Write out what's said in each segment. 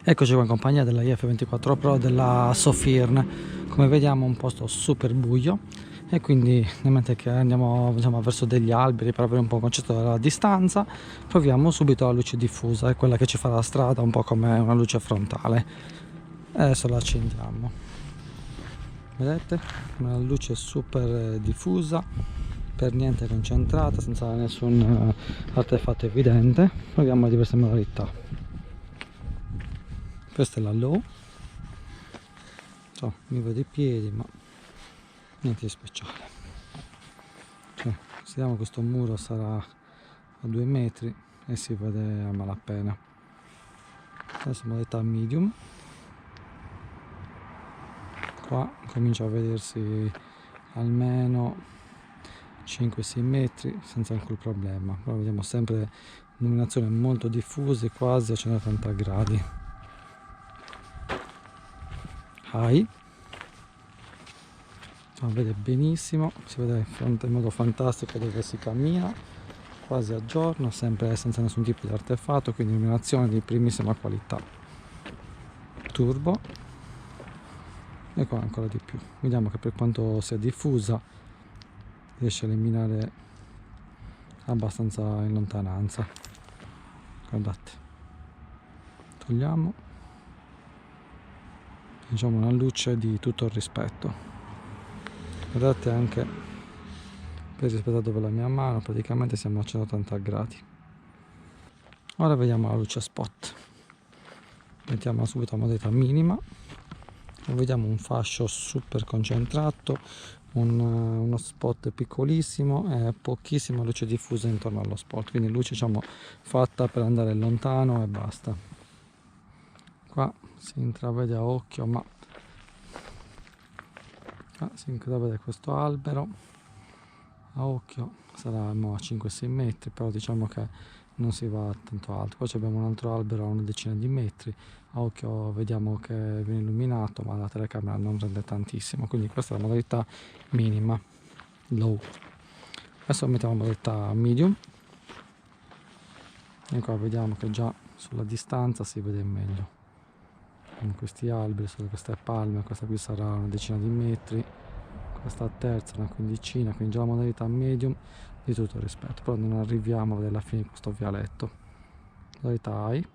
Eccoci qua in compagnia della IF24 Pro della Sofirn. Come vediamo un posto super buio e quindi nel mentre che andiamo, diciamo, verso degli alberi per avere un po' un concetto della distanza, troviamo subito la luce diffusa, è quella che ci fa la strada, un po' come una luce frontale. E adesso la accendiamo, vedete? Una luce super diffusa, per niente concentrata, senza nessun artefatto evidente. Proviamo diverse modalità. Questa è la low, mi vedo i piedi ma niente di speciale. Consideriamo questo muro sarà a 2 metri e si vede a malapena. Adesso modalità medium, qua comincia a vedersi almeno 5-6 metri senza alcun problema, però vediamo sempre illuminazione molto diffusa, quasi a 180 gradi. High, vede benissimo, si vede in modo fantastico dove si cammina, quasi a giorno, sempre senza nessun tipo di artefatto, quindi illuminazione di primissima qualità. Turbo, e qua ancora di più, vediamo che per quanto sia diffusa riesce a illuminare abbastanza in lontananza. Guardate, togliamo, diciamo una luce di tutto il rispetto. Guardate anche per rispetto dove la mia mano, praticamente siamo a 180 gradi. Ora vediamo la luce spot, mettiamo subito la modalità minima e vediamo un fascio super concentrato, uno spot piccolissimo e pochissima luce diffusa intorno allo spot, quindi luce, diciamo, fatta per andare lontano e basta. Qua si intravede a occhio, ma si intravede questo albero a occhio, sarà a 5-6 metri, però diciamo che non si va tanto alto. Poi abbiamo un altro albero a una decina di metri, a occhio vediamo che viene illuminato, ma la telecamera non rende tantissimo, quindi questa è la modalità minima, low. Adesso mettiamo la modalità medium e qua vediamo che già sulla distanza si vede meglio in questi alberi, su queste palme. Questa qui sarà una decina di metri, questa terza una quindicina, quindi già la modalità medium di tutto il rispetto, però non arriviamo a vedere la fine di questo vialetto. Modalità high,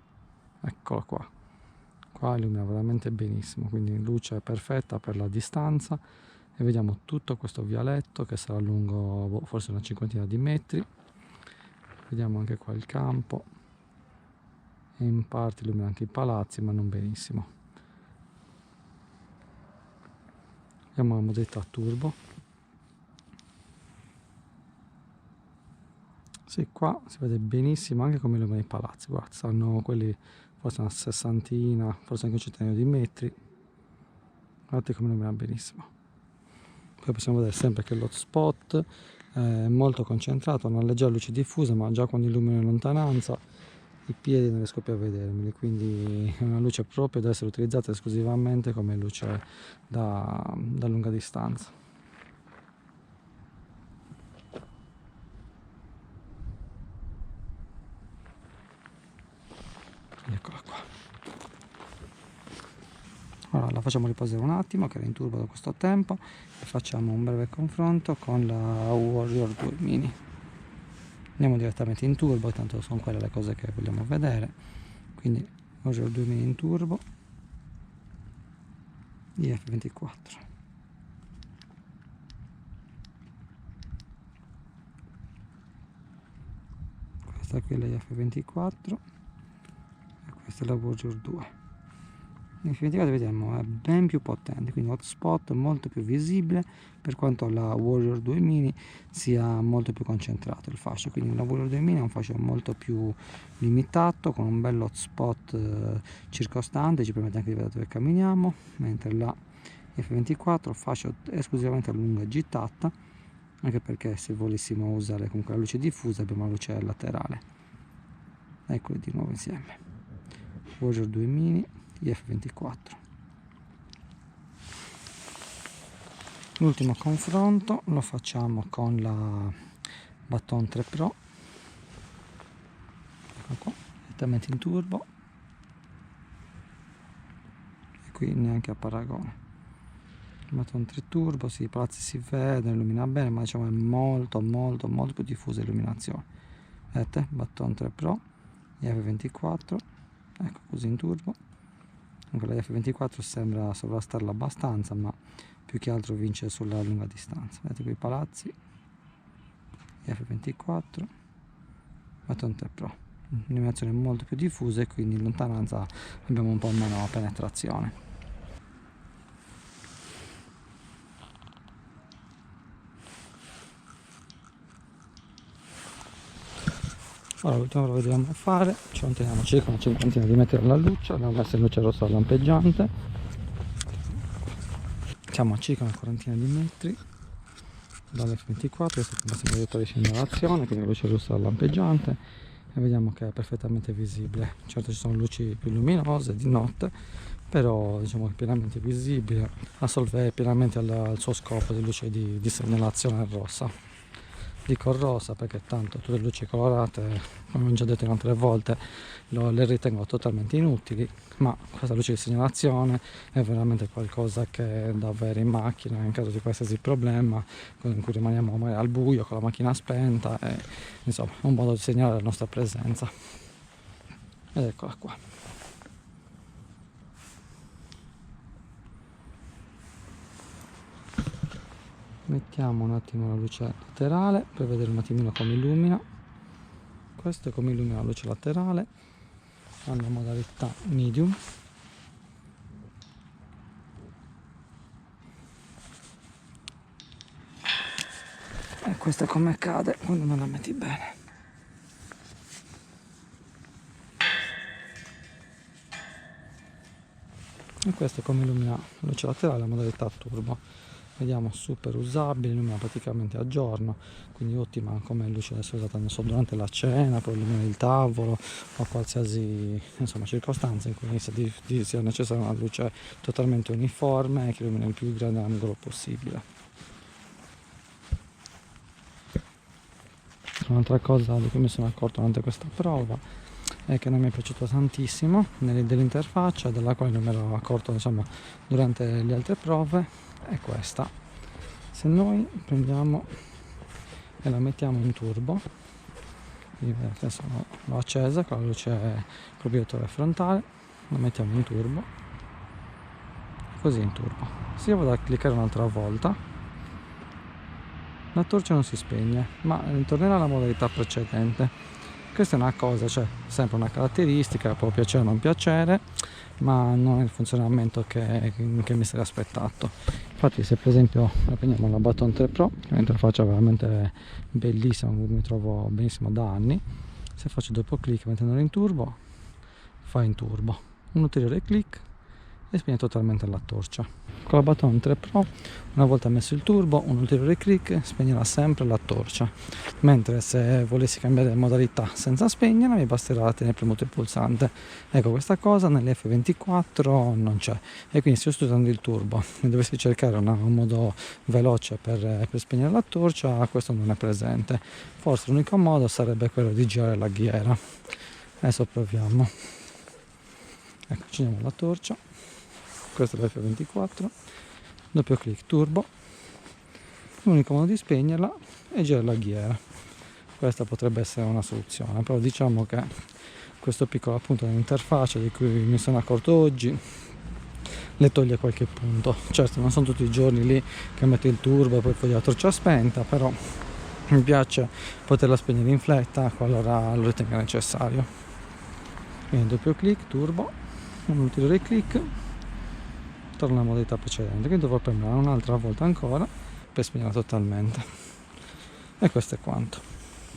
eccola qua illumina veramente benissimo, quindi luce perfetta per la distanza, e vediamo tutto questo vialetto che sarà lungo forse una cinquantina di metri. Vediamo anche qua il campo e in parte illumina anche i palazzi, ma non benissimo. Vediamo la modalità turbo. Sì, qua si vede benissimo anche come illumina i palazzi. Guarda, saranno quelli forse una sessantina, forse anche un centinaio di metri. Guardate come illumina benissimo. Poi possiamo vedere sempre che l'hotspot è molto concentrato, una leggera luce diffusa, ma già quando illumina in lontananza i piedi non riesco più a vedermeli, quindi è una luce proprio da essere utilizzata esclusivamente come luce da lunga distanza. Eccola qua. Ora la facciamo riposare un attimo, che era in turbo da questo tempo, e facciamo un breve confronto con la Warrior 2 Mini. Andiamo direttamente in turbo, tanto sono quelle le cose che vogliamo vedere. Quindi Warrior 2 Mini in turbo, IF24. Questa qui è la IF24 e questa è la Warrior 2. In definitiva vediamo è ben più potente, quindi hotspot molto più visibile, per quanto la Warrior 2 Mini sia molto più concentrato il fascio. Quindi la Warrior 2 Mini è un fascio molto più limitato, con un bello hotspot circostante, ci permette anche di vedere dove camminiamo, mentre la F24 fascio esclusivamente a lunga gittata, anche perché se volessimo usare comunque la luce diffusa abbiamo la luce laterale. Eccoli di nuovo insieme, Warrior 2 Mini, IF24. L'ultimo confronto lo facciamo con la Baton 3 Pro, ecco qua, direttamente in turbo. qui neanche a paragone. Button 3 turbo, sì, i palazzi si vedono, illumina bene, ma diciamo è molto più diffusa l'illuminazione. Vedete? Button 3 Pro, IF24, ecco così in turbo. Anche la IF24 sembra sovrastarla abbastanza, ma più che altro vince sulla lunga distanza. Vedete qui i palazzi, IF24, Button 3 Pro, illuminazione molto più diffusa e quindi in lontananza abbiamo un po' meno penetrazione. Ora l'ultima cosa che dobbiamo fare, ci manteniamo circa una cinquantina di metri dalla luce, abbiamo messo in luce rossa lampeggiante, siamo a circa una quarantina di metri dall'F24, questo è il proiettore di segnalazione, quindi luce rossa lampeggiante, e vediamo che è perfettamente visibile. Certo ci sono luci più luminose di notte, però diciamo che è pienamente visibile, assolve pienamente al suo scopo di luce di segnalazione rossa. Dico rosa perché tanto tutte le luci colorate, come ho già detto in altre volte, le ritengo totalmente inutili, ma questa luce di segnalazione è veramente qualcosa che da avere in macchina in caso di qualsiasi problema in cui rimaniamo magari al buio con la macchina spenta, e insomma è un modo di segnalare la nostra presenza. Ed eccola qua. Mettiamo un attimo la luce laterale per vedere un attimino come illumina. Questo è come illumina la luce laterale, hanno modalità medium. E questo è come cade quando non la metti bene. E questo è come illumina la luce laterale a modalità turbo. Vediamo, super usabile, illumina praticamente a giorno, quindi ottima come luce adesso usata non so, durante la cena, per illuminare il tavolo o qualsiasi insomma circostanza in cui sia necessaria una luce totalmente uniforme che illumina il più grande angolo possibile. Un'altra cosa di cui mi sono accorto durante questa prova è che non mi è piaciuto tantissimo dell'interfaccia, della quale non mi ero accorto insomma durante le altre prove, è questa. Se noi prendiamo e la mettiamo in turbo, adesso l'ho accesa con la luce col proiettore frontale, la mettiamo in turbo, così in turbo. Se io vado a cliccare un'altra volta, la torcia non si spegne, ma ritornerà alla modalità precedente. Questa è una cosa, cioè sempre una caratteristica, può piacere o non piacere, ma non è il funzionamento che mi sarei aspettato. Infatti se per esempio la prendiamo la Button 3 Pro, che è un'interfaccia veramente bellissima, mi trovo benissimo da anni, se faccio doppio clic mettendola in turbo, fa in turbo, un ulteriore clic e spegne totalmente la torcia. Con la Button 3 Pro, una volta messo il turbo, un ulteriore clic spegnerà sempre la torcia, mentre se volessi cambiare modalità senza spegnerla mi basterà tenere premuto il pulsante. Ecco, questa cosa nell'F24 non c'è, e quindi se io sto usando il turbo e dovessi cercare un modo veloce per spegnere la torcia, questo non è presente. Forse l'unico modo sarebbe quello di girare la ghiera. Adesso proviamo. Ecco, accendiamo la torcia. Questo è l'F24, doppio clic turbo, l'unico modo di spegnerla è girare la ghiera. Questa potrebbe essere una soluzione, però diciamo che questo piccolo appunto dell'interfaccia di cui mi sono accorto oggi le toglie qualche punto. Certo non sono tutti i giorni lì che metto il turbo e poi voglio la torcia spenta, però mi piace poterla spegnere in fretta qualora lo ritenga necessario. Quindi doppio clic turbo, un ulteriore clic, torna alla modalità precedente, quindi dovrò premere un'altra volta ancora per spegnerla totalmente. E questo è quanto.